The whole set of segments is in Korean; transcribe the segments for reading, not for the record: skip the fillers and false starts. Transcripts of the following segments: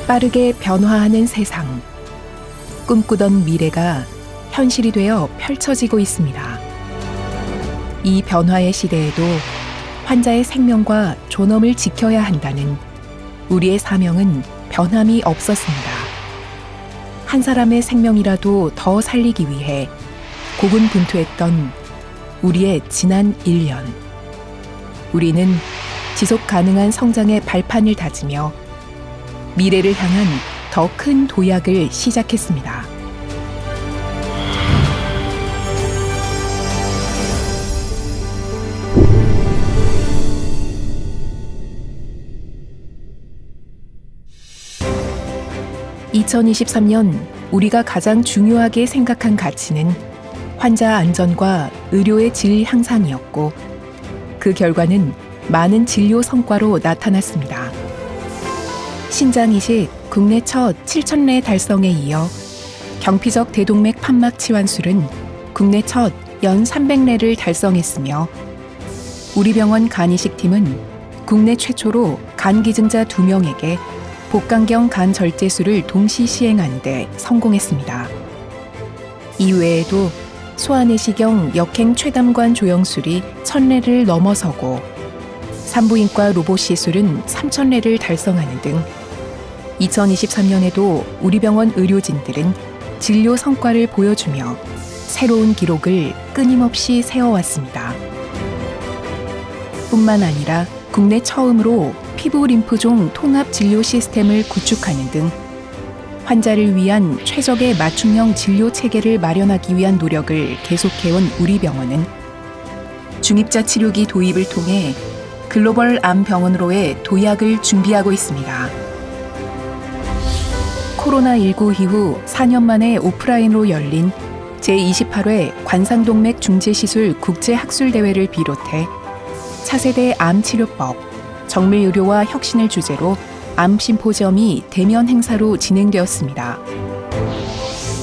빠르게 변화하는 세상. 꿈꾸던 미래가 현실이 되어 펼쳐지고 있습니다. 이 변화의 시대에도 환자의 생명과 존엄을 지켜야 한다는 우리의 사명은 변함이 없었습니다. 한 사람의 생명이라도 더 살리기 위해 고군분투했던 우리의 지난 1년. 우리는 지속 가능한 성장의 발판을 다지며 미래를 향한 더 큰 도약을 시작했습니다. (2023년) 우리가 가장 중요하게 생각한 가치는 환자 안전과 의료의 질 향상이었고, 그 결과는 많은 진료 성과로 나타났습니다. 신장 이식 국내 첫 7,000례 달성에 이어 경피적 대동맥 판막 치환술은 국내 첫 연 300례를 달성했으며, 우리 병원 간이식팀은 국내 최초로 간 기증자 2명에게 복강경 간 절제술을 동시 시행하는 데 성공했습니다. 이외에도 소아내시경 역행 췌담관 조영술이 1,000례를 넘어서고, 산부인과 로봇 시술은 3,000례를 달성하는 등 2023년에도 우리 병원 의료진들은 진료 성과를 보여주며 새로운 기록을 끊임없이 세워왔습니다. 뿐만 아니라 국내 처음으로 피부 림프종 통합 진료 시스템을 구축하는 등 환자를 위한 최적의 맞춤형 진료 체계를 마련하기 위한 노력을 계속해온 우리 병원은 중입자 치료기 도입을 통해 글로벌 암 병원으로의 도약을 준비하고 있습니다. 코로나19 이후 4년 만에 오프라인으로 열린 제28회 관상동맥 중재시술 국제학술대회를 비롯해 차세대 암치료법, 정밀의료와 혁신을 주제로 암 심포지엄이 대면 행사로 진행되었습니다.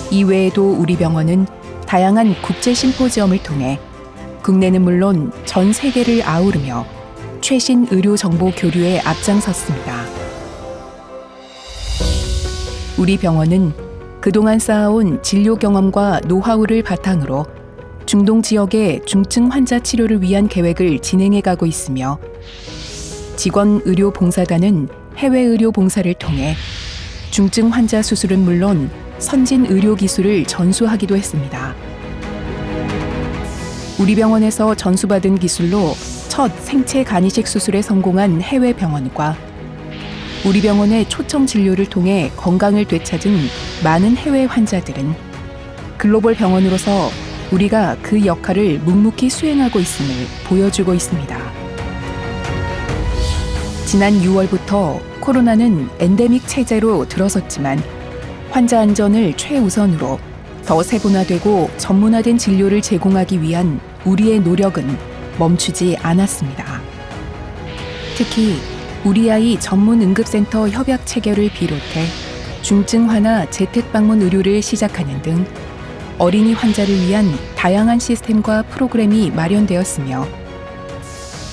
이외에도 우리 병원은 다양한 국제 심포지엄을 통해 국내는 물론 전 세계를 아우르며 최신 의료 정보 교류에 앞장섰습니다. 우리 병원은 그동안 쌓아온 진료 경험과 노하우를 바탕으로 중동 지역의 중증 환자 치료를 위한 계획을 진행해가고 있으며, 직원 의료 봉사단은 해외 의료 봉사를 통해 중증 환자 수술은 물론 선진 의료 기술을 전수하기도 했습니다. 우리 병원에서 전수받은 기술로 첫 생체 간이식 수술에 성공한 해외 병원과 우리 병원의 초청 진료를 통해 건강을 되찾은 많은 해외 환자들은 글로벌 병원으로서 우리가 그 역할을 묵묵히 수행하고 있음을 보여주고 있습니다. 지난 6월부터 코로나는 엔데믹 체제로 들어섰지만 환자 안전을 최우선으로 더 세분화되고 전문화된 진료를 제공하기 위한 우리의 노력은 멈추지 않았습니다. 특히 우리 아이 전문 응급센터 협약 체결을 비롯해 중증 환아 재택방문 의료를 시작하는 등 어린이 환자를 위한 다양한 시스템과 프로그램이 마련되었으며,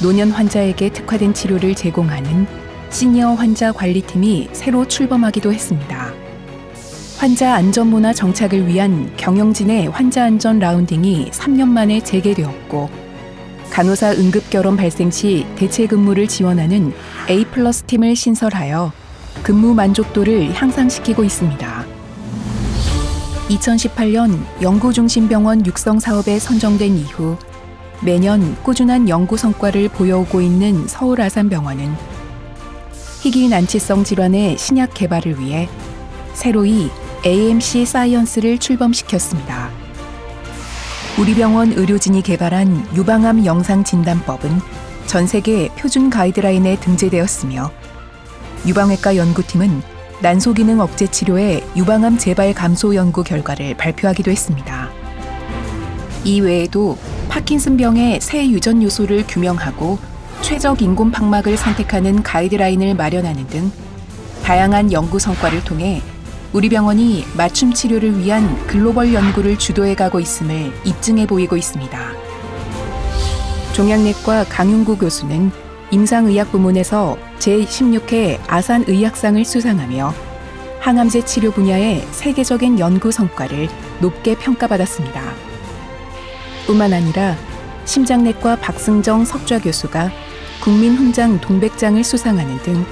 노년 환자에게 특화된 치료를 제공하는 시니어 환자 관리팀이 새로 출범하기도 했습니다. 환자 안전문화 정착을 위한 경영진의 환자 안전 라운딩이 3년 만에 재개되었고, 간호사 응급결원 발생 시 대체 근무를 지원하는 A+ 팀을 신설하여 근무 만족도를 향상시키고 있습니다. 2018년 연구중심병원 육성 사업에 선정된 이후 매년 꾸준한 연구 성과를 보여오고 있는 서울아산병원은 희귀 난치성 질환의 신약 개발을 위해 새로이 AMC 사이언스를 출범시켰습니다. 우리 병원 의료진이 개발한 유방암 영상 진단법은 전 세계 표준 가이드라인에 등재되었으며, 유방외과 연구팀은 난소 기능 억제 치료의 유방암 재발 감소 연구 결과를 발표하기도 했습니다. 이외에도 파킨슨병의 새 유전 요소를 규명하고 최적 인공 방막을 선택하는 가이드라인을 마련하는 등 다양한 연구 성과를 통해 우리 병원이 맞춤 치료를 위한 글로벌 연구를 주도해 가고 있음을 입증해 보이고 있습니다. 종양내과 강윤구 교수는 임상의학 부문에서 제16회 아산의학상을 수상하며 항암제 치료 분야의 세계적인 연구 성과를 높게 평가받았습니다. 뿐만 아니라 심장내과 박승정 석좌 교수가 국민훈장 동백장을 수상하는 등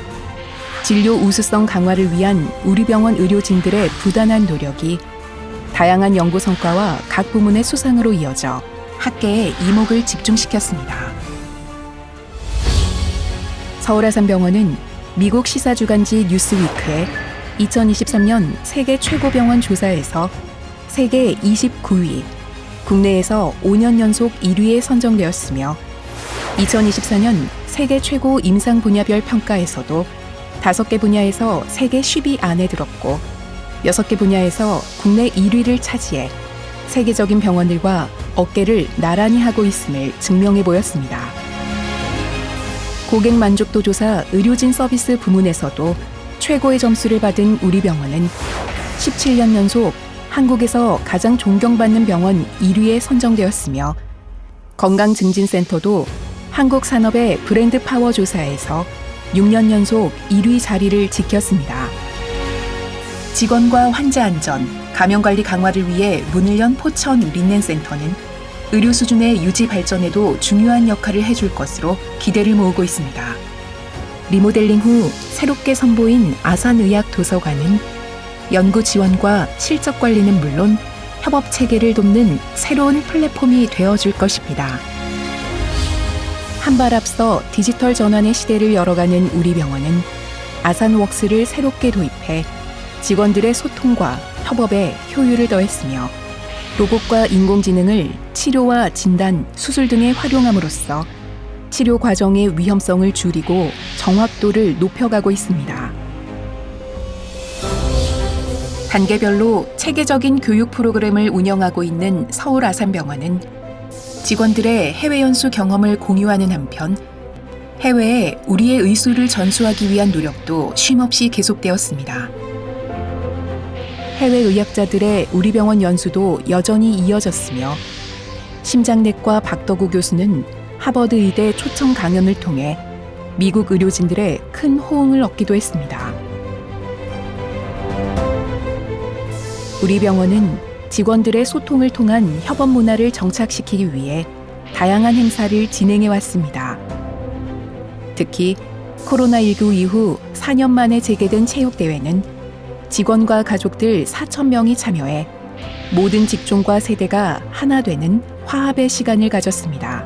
진료 우수성 강화를 위한 우리 병원 의료진들의 부단한 노력이 다양한 연구 성과와 각 부문의 수상으로 이어져 학계에 이목을 집중시켰습니다. 서울아산병원은 미국 시사주간지 뉴스위크에 2023년 세계 최고 병원 조사에서 세계 29위, 국내에서 5년 연속 1위에 선정되었으며 2024년 세계 최고 임상 분야별 평가에서도 5개 분야에서 세계 10위 안에 들었고 6개 분야에서 국내 1위를 차지해 세계적인 병원들과 어깨를 나란히 하고 있음을 증명해 보였습니다. 고객 만족도 조사 의료진 서비스 부문에서도 최고의 점수를 받은 우리 병원은 17년 연속 한국에서 가장 존경받는 병원 1위에 선정되었으며 건강증진센터도 한국산업의 브랜드 파워 조사에서 6년 연속 1위 자리를 지켰습니다. 직원과 환자 안전, 감염관리 강화를 위해 문을 연 포천 린넨센터는 의료 수준의 유지 발전에도 중요한 역할을 해줄 것으로 기대를 모으고 있습니다. 리모델링 후 새롭게 선보인 아산의학도서관은 연구 지원과 실적 관리는 물론 협업 체계를 돕는 새로운 플랫폼이 되어줄 것입니다. 한 발 앞서 디지털 전환의 시대를 열어가는 우리 병원은 아산웍스를 새롭게 도입해 직원들의 소통과 협업에 효율을 더했으며 로봇과 인공지능을 치료와 진단, 수술 등에 활용함으로써 치료 과정의 위험성을 줄이고 정확도를 높여가고 있습니다. 단계별로 체계적인 교육 프로그램을 운영하고 있는 서울아산병원은 직원들의 해외 연수 경험을 공유하는 한편 해외에 우리의 의술을 전수하기 위한 노력도 쉼없이 계속되었습니다. 해외 의학자들의 우리 병원 연수도 여전히 이어졌으며 심장내과 박덕우 교수는 하버드 의대 초청 강연을 통해 미국 의료진들의 큰 호응을 얻기도 했습니다. 우리 병원은 직원들의 소통을 통한 협업 문화를 정착시키기 위해 다양한 행사를 진행해 왔습니다. 특히 코로나19 이후 4년 만에 재개된 체육대회는 직원과 가족들 4,000명이 참여해 모든 직종과 세대가 하나 되는 화합의 시간을 가졌습니다.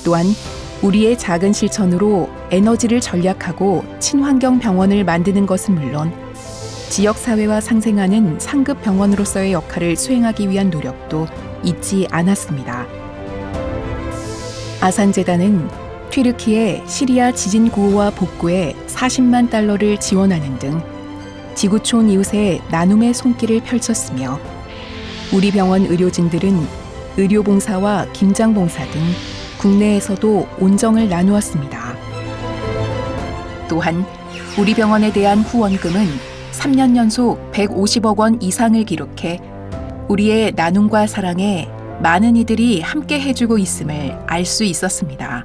또한 우리의 작은 실천으로 에너지를 절약하고 친환경 병원을 만드는 것은 물론 지역사회와 상생하는 상급 병원으로서의 역할을 수행하기 위한 노력도 잊지 않았습니다. 아산재단은 튀르키예 시리아 지진 구호와 복구에 40만 달러를 지원하는 등 지구촌 이웃의 나눔의 손길을 펼쳤으며 우리 병원 의료진들은 의료봉사와 김장봉사 등 국내에서도 온정을 나누었습니다. 또한 우리 병원에 대한 후원금은 3년 연속 150억 원 이상을 기록해 우리의 나눔과 사랑에 많은 이들이 함께 해주고 있음을 알 수 있었습니다.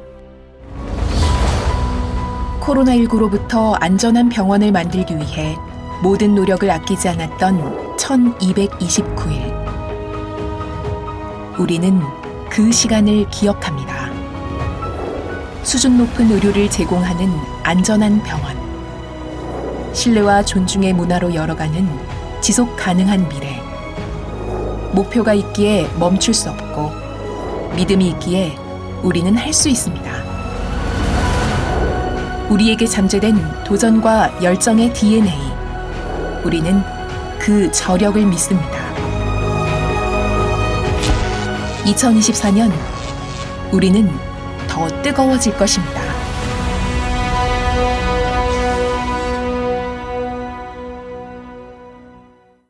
코로나19로부터 안전한 병원을 만들기 위해 모든 노력을 아끼지 않았던 1229일. 우리는 그 시간을 기억합니다. 수준 높은 의료를 제공하는 안전한 병원. 신뢰와 존중의 문화로 열어가는 지속 가능한 미래. 목표가 있기에 멈출 수 없고 믿음이 있기에 우리는 할 수 있습니다. 우리에게 잠재된 도전과 열정의 DNA. 우리는 그 저력을 믿습니다. 2024년 우리는 더 뜨거워질 것입니다.